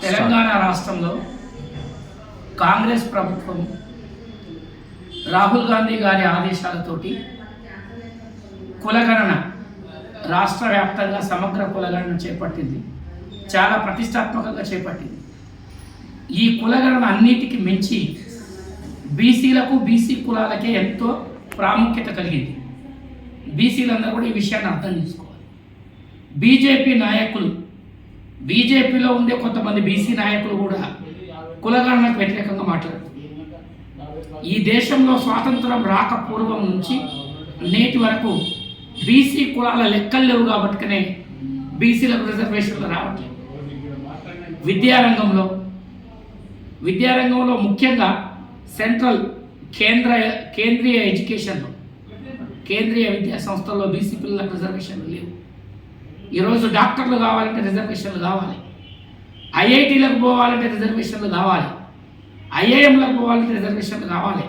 తెలంగాణ రాష్ట్రంలో కాంగ్రెస్ ప్రభుత్వం రాహుల్ గాంధీ గారి ఆదేశాలతోటి కులగణన రాష్ట్ర వ్యాప్తంగా సమగ్ర కులగణన చేపట్టింది. చాలా ప్రతిష్టాత్మకంగా చేపట్టింది. ఈ కులగణన అన్నిటికీ మించి బీసీలకు బీసీ కులాలకే ఎంతో ప్రాముఖ్యత కలిగింది. బీసీలందరూ కూడా ఈ విషయాన్ని అర్థం చేసుకోవాలి. బీజేపీ నాయకులు, బీజేపీలో ఉండే కొంతమంది బీసీ నాయకులు కూడా కులగణనకు వ్యతిరేకంగా మాట్లాడుతున్నారు. ఈ దేశంలో స్వాతంత్రం రాక పూర్వం నుంచి నేటి వరకు బీసీ కులాల లెక్కలు లేవు కాబట్టినే బీసీలకు రిజర్వేషన్లు రావట్లేదు. విద్యారంగంలో ముఖ్యంగా సెంట్రల్ కేంద్రీయ ఎడ్యుకేషన్లో, కేంద్రీయ విద్యా సంస్థల్లో బీసీ పిల్లలకు రిజర్వేషన్లు లేవు. ఈరోజు డాక్టర్లు కావాలంటే రిజర్వేషన్లు కావాలి, ఐఐటీలకు పోవాలంటే రిజర్వేషన్లు కావాలి, ఐఐఎంలకు పోవాలంటే రిజర్వేషన్లు కావాలి,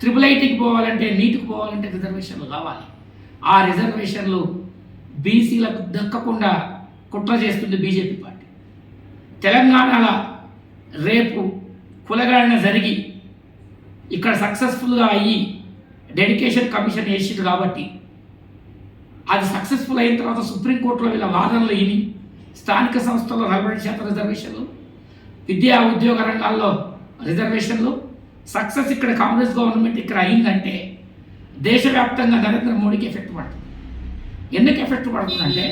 IIITకి పోవాలంటే నీట్కి పోవాలంటే రిజర్వేషన్లు కావాలి. ఆ రిజర్వేషన్లు బీసీలకు దక్కకుండా కుట్ర చేస్తుంది బీజేపీ పార్టీ. తెలంగాణలో రేపు కులగణన జరిగి ఇక్కడ సక్సెస్ఫుల్గా అయ్యి డెడికేషన్ కమిషన్ వేసింది కాబట్టి అది సక్సెస్ఫుల్ అయిన తర్వాత సుప్రీంకోర్టులో వీళ్ళ వాదనలు విని స్థానిక సంస్థల్లో 40% రిజర్వేషన్లు, విద్యా ఉద్యోగ రంగాల్లో రిజర్వేషన్లు సక్సెస్ ఇక్కడ కాంగ్రెస్ గవర్నమెంట్ ఇక్కడ అయిందంటే దేశవ్యాప్తంగా నరేంద్ర మోడీకి ఎఫెక్ట్ పడుతుంది. ఎందుకు ఎఫెక్ట్ పడుతుందంటే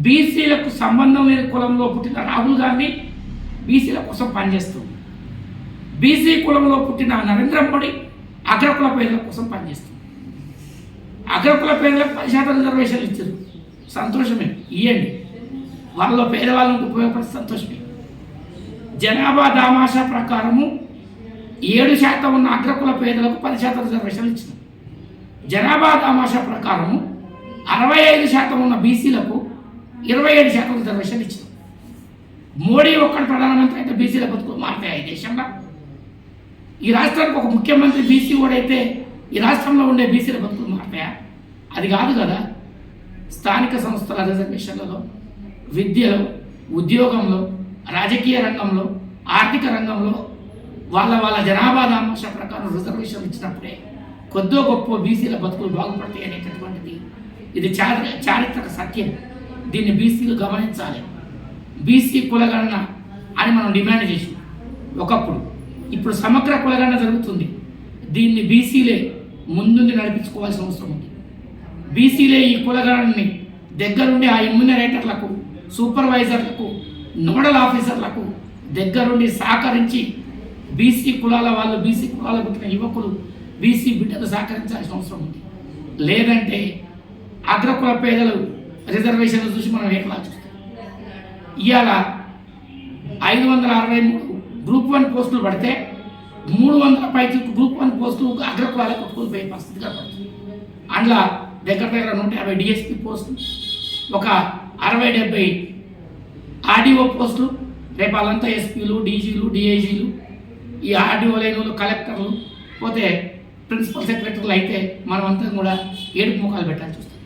బీసీలకు సంబంధం లేని కులంలో పుట్టిన రాహుల్ గాంధీ బీసీల కోసం పనిచేస్తుంది. బీసీ కులంలో పుట్టిన నరేంద్ర మోడీ అగ్రకుల పేదల కోసం పనిచేస్తుంది. అగ్రకుల పేదలకు 10% రిజర్వేషన్లు ఇచ్చారు, సంతోషమే, ఇవ్వండి, వాళ్ళలో పేదవాళ్ళకు ఉపయోగపడే సంతోషమే. జనాభా దామాషా ప్రకారము 7% ఉన్న అగ్రకుల పేదలకు 10% రిజర్వేషన్లు ఇచ్చినారు. జనాభా దామాషా ప్రకారము 65% ఉన్న బీసీలకు 27% రిజర్వేషన్లు ఇచ్చినారు. మోడీ ఒక్కడు ప్రధానమంత్రి అయితే బీసీల బతుకులు మారుతాయి ఈ దేశంలో. ఈ రాష్ట్రానికి ఒక ముఖ్యమంత్రి బీసీ ఓడైతే ఈ రాష్ట్రంలో ఉండే బీసీల బతుకులు మారుతాయా? అది కాదు కదా. స్థానిక సంస్థల రిజర్వేషన్లలో, విద్యలో, ఉద్యోగంలో, రాజకీయ రంగంలో, ఆర్థిక రంగంలో వాళ్ళ జనాభా దామాషా ప్రకారం రిజర్వేషన్లు ఇచ్చినప్పుడే కొద్దో గొప్ప బీసీల బతుకులు బాగుపడతాయి అనేటటువంటిది ఇది చారిత్రక సత్యం. దీన్ని బీసీలు గమనించాలి. బీసీ కులగణన అని మనం డిమాండ్ చేసాం ఒకప్పుడు. ఇప్పుడు సమగ్ర కులగణన జరుగుతుంది. దీన్ని బీసీలే ముందుండి నడిపించుకోవాల్సిన అవసరం ఉంది. బీసీలే ఈ కులగణనని దగ్గరుండి ఆ ఇమ్యూనరేటర్లకు, సూపర్వైజర్లకు, నోడల్ ఆఫీసర్లకు దగ్గరుండి సహకరించి బీసీ కులాల వాళ్ళు, బీసీ కులాల పుట్టిన యువకులు, బీసీ బిడ్డలు సహకరించాల్సిన అవసరం ఉంది. లేదంటే అగ్రకుల పేదలు రిజర్వేషన్లు చూసి మనం ఏకలా చూస్తాం. ఇవాళ 563 గ్రూప్ 1 పోస్టులు పడితే 300 పైకి గ్రూప్ 1 పోస్టులు అగ్రకులాలకు కొట్టుకుపోయే పరిస్థితి కనబడుతుంది. అందులో దగ్గర 150 డిఎస్పీ పోస్టులు, ఒక 60-70 ఆర్డీఓ పోస్టులు. రేపు వాళ్ళంతా ఎస్పీలు, డీజీలు, డిఐజీలు, ఈ ఆర్డీఓ లైన్లు, కలెక్టర్లు, పోతే ప్రిన్సిపల్ సెక్రటరీలు అయితే మనమంతా కూడా ఏడుపు ముఖాలు పెట్టాల్సి వస్తుంది.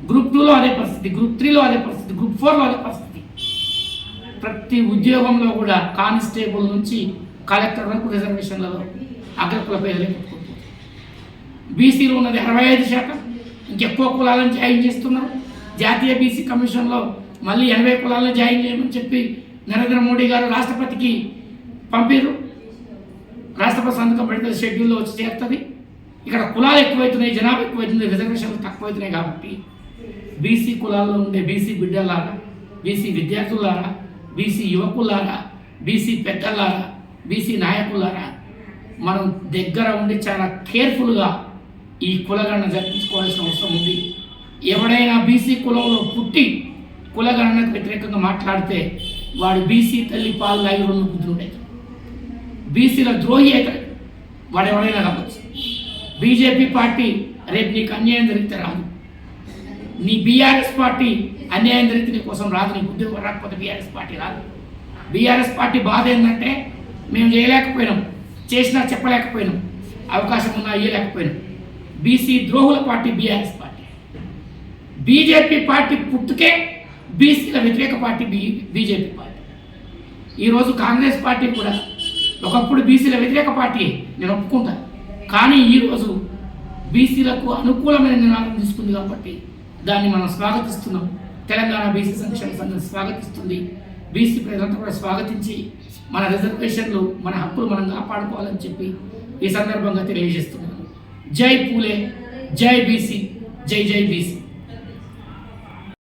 గ్రూప్ 2లో అదే పరిస్థితి, గ్రూప్ 3లో అదే పరిస్థితి, గ్రూప్ 4లో అదే పరిస్థితి. ప్రతి ఉద్యోగంలో కూడా కానిస్టేబుల్ నుంచి కలెక్టర్ వరకు రిజర్వేషన్లలో అగ్రకుల పేదలే పుట్టుకుంటుంది. బీసీలు ఉన్నది 65%, ఇంకెక్కువ కులాలను జాయిన్ చేస్తున్నారు. జాతీయ బీసీ కమిషన్లో మళ్ళీ 80 కులాలను జాయిన్ చేయమని చెప్పి నరేంద్ర మోడీ గారు రాష్ట్రపతికి పంపారు. రాష్ట్రపతి సంతకం పెడితే షెడ్యూల్లో వచ్చి చేరుతుంది. ఇక్కడ కులాలు ఎక్కువైతున్నాయి, జనాభా ఎక్కువైతుంది, రిజర్వేషన్లు తక్కువైతున్నాయి. కాబట్టి బీసీ కులాల్లో ఉండే బీసీ బిడ్డలారా, బీసీ విద్యార్థులారా, బీసీ యువకులారా, బీసీ పెద్దలారా, బీసీ నాయకులారా, మనం దగ్గర ఉండి చాలా కేర్ఫుల్గా ఈ కులగణన జరిపించుకోవాల్సిన అవసరం ఉంది. ఎవడైనా బీసీ కులంలో పుట్టి కులగణనకు వ్యతిరేకంగా మాట్లాడితే వాడు బీసీ తల్లి పాలు లాగి 2 బుద్ధులు ఉండేది, బీసీల ద్రోహి అవుతాడు. వాడు ఎవరైనా కావచ్చు. బీజేపీ పార్టీ రేపు నీకు అన్యాయం జరిగితే రాదు. నీ బీఆర్ఎస్ పార్టీ అన్యాయం జరిగితే నీ కోసం రాదు. నీకు ఉద్యోగం రాకపోతే బీఆర్ఎస్ పార్టీ రాదు. బీఆర్ఎస్ పార్టీ బాధ ఏంటంటే మేము చేయలేకపోయినాం, చేసినా చెప్పలేకపోయినాం, అవకాశం ఉన్నా ఇవ్వలేకపోయినాం. బీసీ ద్రోహుల party BRS party. BJP party పుట్టుకే బీసీల వ్యతిరేక పార్టీ బీజేపీ పార్టీ. ఈరోజు కాంగ్రెస్ పార్టీ కూడా ఒకప్పుడు బీసీల వ్యతిరేక పార్టీ, నేను ఒప్పుకుంటా. కానీ ఈరోజు బీసీలకు అనుకూలమైన నిర్ణయం తీసుకుంది కాబట్టి దాన్ని మనం స్వాగతిస్తున్నాం. తెలంగాణ బీసీ సంక్షేమ సంఘం స్వాగతిస్తుంది. బీసీ ప్రజలంతా కూడా స్వాగతించి మన రిజర్వేషన్లు, మన హక్కులు మనం కాపాడుకోవాలని చెప్పి ఈ సందర్భంగా తెలియజేస్తున్నాను. జై పూలే, జై బీసీ, జై జై బీసీ.